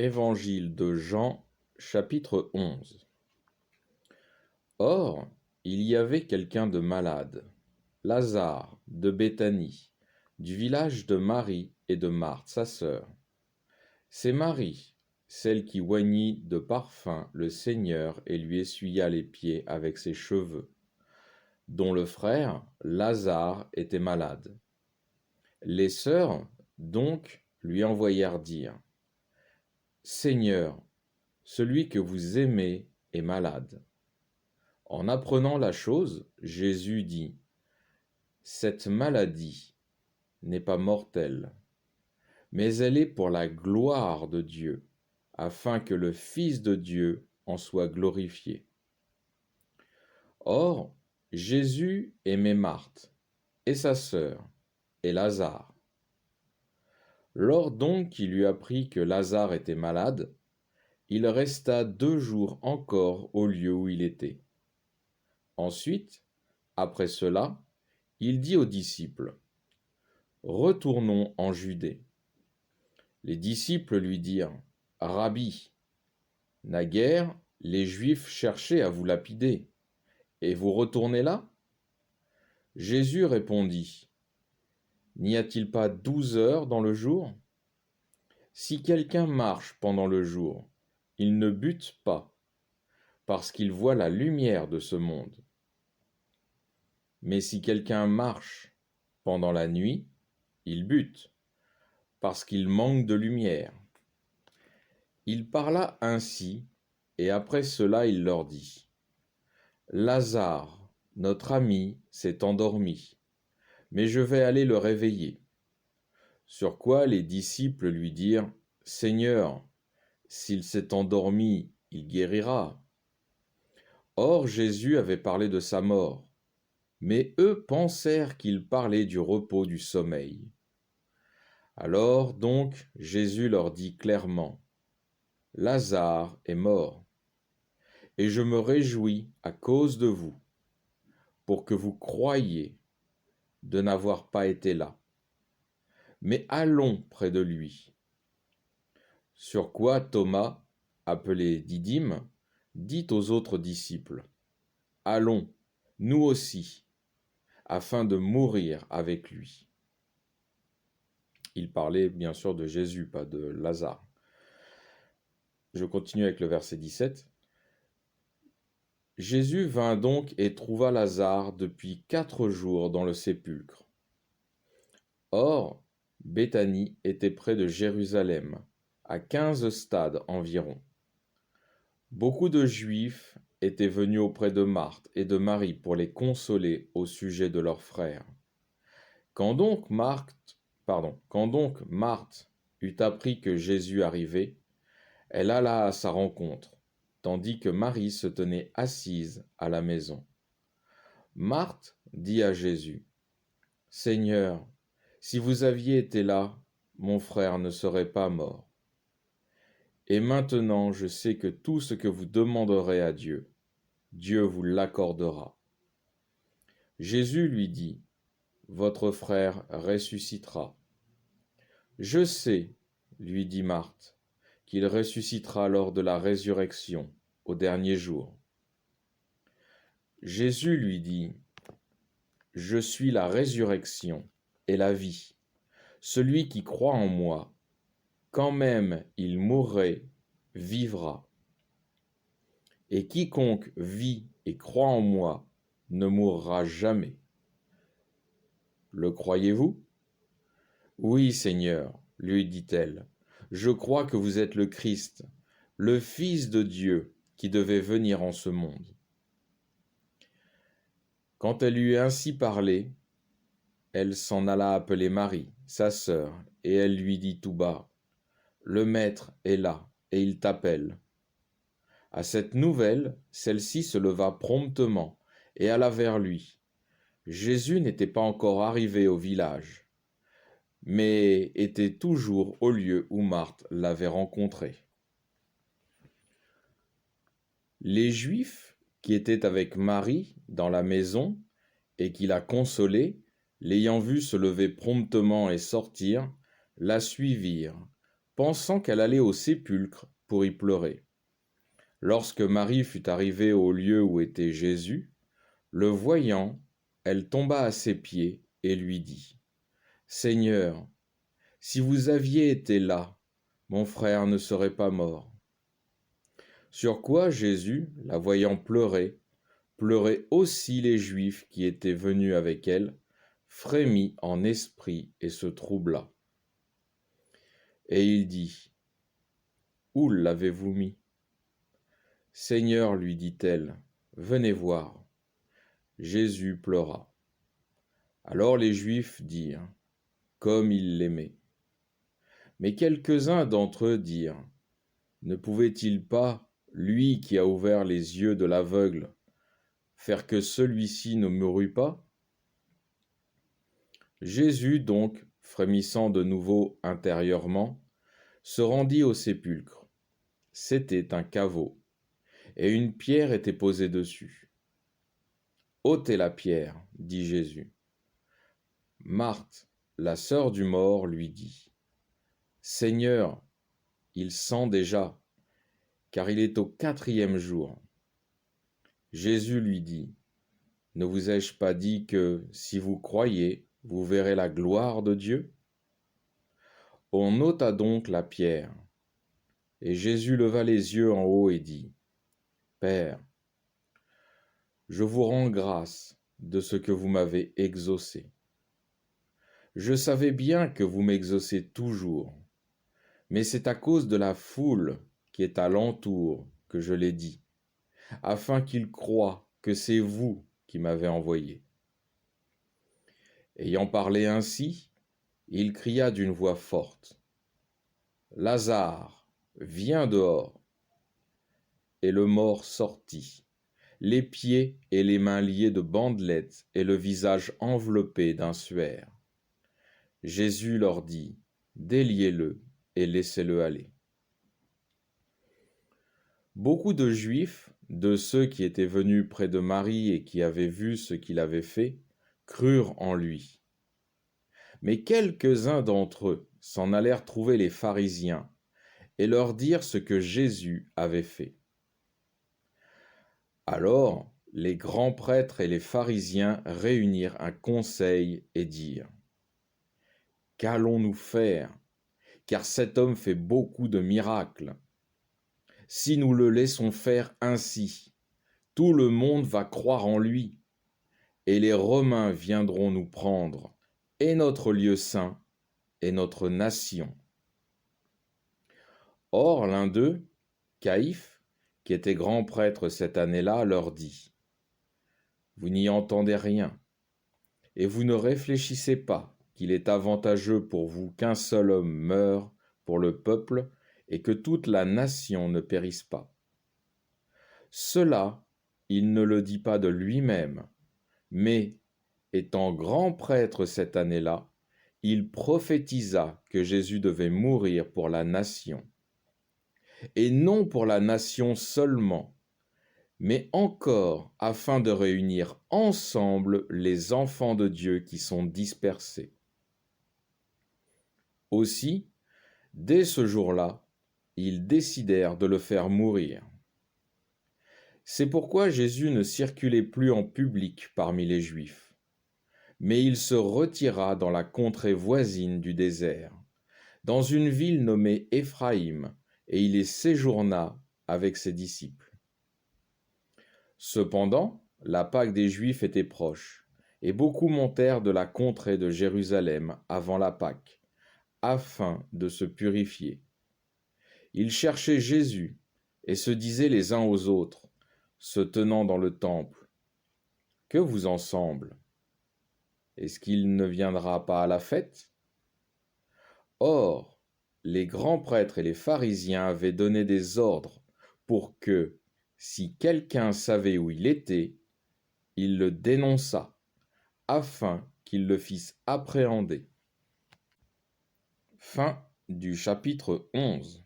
Évangile de Jean, chapitre 11. Or, il y avait quelqu'un de malade, Lazare, de Béthanie, du village de Marie et de Marthe, sa sœur. C'est Marie, celle qui oignit de parfum le Seigneur et lui essuya les pieds avec ses cheveux, dont le frère, Lazare, était malade. Les sœurs, donc, lui envoyèrent dire: Seigneur, celui que vous aimez est malade. En apprenant la chose, Jésus dit: Cette maladie n'est pas mortelle, mais elle est pour la gloire de Dieu, afin que le Fils de Dieu en soit glorifié. Or, Jésus aimait Marthe, et sa sœur, et Lazare. Lors donc qu'il eut appris que Lazare était malade, il resta 2 jours encore au lieu où il était. Ensuite, après cela, il dit aux disciples: Retournons en Judée. Les disciples lui dirent: Rabbi, naguère les Juifs cherchaient à vous lapider, et vous retournez là? Jésus répondit: N'y a-t-il pas 12 heures dans le jour? Si quelqu'un marche pendant le jour, il ne bute pas, parce qu'il voit la lumière de ce monde. Mais si quelqu'un marche pendant la nuit, il bute, parce qu'il manque de lumière. Il parla ainsi, et après cela il leur dit: Lazare, notre ami, s'est endormi, mais je vais aller le réveiller. Sur quoi les disciples lui dirent: Seigneur, s'il s'est endormi, il guérira. Or Jésus avait parlé de sa mort, mais eux pensèrent qu'il parlait du repos du sommeil. Alors donc Jésus leur dit clairement: Lazare est mort, et je me réjouis à cause de vous, pour que vous croyiez de n'avoir pas été là. Mais allons près de lui. Sur quoi Thomas, appelé Didyme, dit aux autres disciples: Allons, nous aussi, afin de mourir avec lui. Il parlait bien sûr de Jésus, pas de Lazare. Je continue avec le verset 17. Jésus vint donc et trouva Lazare depuis 4 jours dans le sépulcre. Or, Béthanie était près de Jérusalem, à 15 stades environ. Beaucoup de Juifs étaient venus auprès de Marthe et de Marie pour les consoler au sujet de leur frère. Quand donc Marthe eut appris que Jésus arrivait, elle alla à sa rencontre, tandis que Marie se tenait assise à la maison. Marthe dit à Jésus: Seigneur, si vous aviez été là, mon frère ne serait pas mort. Et maintenant je sais que tout ce que vous demanderez à Dieu, Dieu vous l'accordera. Jésus lui dit: Votre frère ressuscitera. Je sais, lui dit Marthe, qu'il ressuscitera lors de la résurrection, au dernier jour. Jésus lui dit: Je suis la résurrection et la vie. Celui qui croit en moi, quand même il mourrait, vivra. Et quiconque vit et croit en moi ne mourra jamais. Le croyez-vous? Oui, Seigneur, lui dit-elle, je crois que vous êtes le Christ, le Fils de Dieu qui devait venir en ce monde. Quand elle eut ainsi parlé, elle s'en alla appeler Marie, sa sœur, et elle lui dit tout bas: Le Maître est là, et il t'appelle. À cette nouvelle, celle-ci se leva promptement et alla vers lui. Jésus n'était pas encore arrivé au village, mais était toujours au lieu où Marthe l'avait rencontré. Les Juifs qui étaient avec Marie dans la maison et qui la consolaient, l'ayant vue se lever promptement et sortir, la suivirent, pensant qu'elle allait au sépulcre pour y pleurer. Lorsque Marie fut arrivée au lieu où était Jésus, le voyant, elle tomba à ses pieds et lui dit : « Seigneur, si vous aviez été là, mon frère ne serait pas mort. » Sur quoi Jésus, la voyant pleurer, pleurait aussi les Juifs qui étaient venus avec elle, frémit en esprit et se troubla. Et il dit : « Où l'avez-vous mis ? » « Seigneur, lui dit-elle, venez voir. » Jésus pleura. Alors les Juifs dirent, comme il l'aimait. Mais quelques-uns d'entre eux dirent : « Ne pouvait-il pas, lui qui a ouvert les yeux de l'aveugle, faire que celui-ci ne mourût pas ? » Jésus donc, frémissant de nouveau intérieurement, se rendit au sépulcre. C'était un caveau, et une pierre était posée dessus. « Ôtez la pierre, dit Jésus. » Marthe, la sœur du mort, lui dit : « Seigneur, il sent déjà, car il est au 4e jour. » Jésus lui dit : « Ne vous ai-je pas dit que, si vous croyez, vous verrez la gloire de Dieu ? » On ôta donc la pierre, et Jésus leva les yeux en haut et dit : « Père, je vous rends grâce de ce que vous m'avez exaucé. Je savais bien que vous m'exaucez toujours, mais c'est à cause de la foule qui est alentour que je l'ai dit, afin qu'ils croient que c'est vous qui m'avez envoyé. » Ayant parlé ainsi, il cria d'une voix forte : « Lazare, viens dehors !» Et le mort sortit, les pieds et les mains liés de bandelettes et le visage enveloppé d'un suaire. Jésus leur dit : « Déliez-le et laissez-le aller. » Beaucoup de Juifs, de ceux qui étaient venus près de Marie et qui avaient vu ce qu'il avait fait, crurent en lui. Mais quelques-uns d'entre eux s'en allèrent trouver les pharisiens et leur dirent ce que Jésus avait fait. Alors les grands prêtres et les pharisiens réunirent un conseil et dirent : « Qu'allons-nous faire ? Car cet homme fait beaucoup de miracles. Si nous le laissons faire ainsi, tout le monde va croire en lui, et les Romains viendront nous prendre, et notre lieu saint, et notre nation. » Or l'un d'eux, Caïphe, qui était grand prêtre cette année-là, leur dit : « Vous n'y entendez rien, et vous ne réfléchissez pas qu'il est avantageux pour vous qu'un seul homme meure pour le peuple et que toute la nation ne périsse pas. Cela, il ne le dit pas de lui-même, mais, étant grand prêtre cette année-là, il prophétisa que Jésus devait mourir pour la nation. Et non pour la nation seulement, mais encore afin de réunir ensemble les enfants de Dieu qui sont dispersés. Aussi, dès ce jour-là, ils décidèrent de le faire mourir. C'est pourquoi Jésus ne circulait plus en public parmi les Juifs, mais il se retira dans la contrée voisine du désert, dans une ville nommée Éphraïm, et il y séjourna avec ses disciples. Cependant, la Pâque des Juifs était proche, et beaucoup montèrent de la contrée de Jérusalem avant la Pâque, afin de se purifier. Ils cherchaient Jésus et se disaient les uns aux autres, se tenant dans le temple : « Que vous en semble ? Est-ce qu'il ne viendra pas à la fête ? » Or, les grands prêtres et les pharisiens avaient donné des ordres pour que, si quelqu'un savait où il était, il le dénonçât, afin qu'ils le fissent appréhender. Fin du chapitre 11.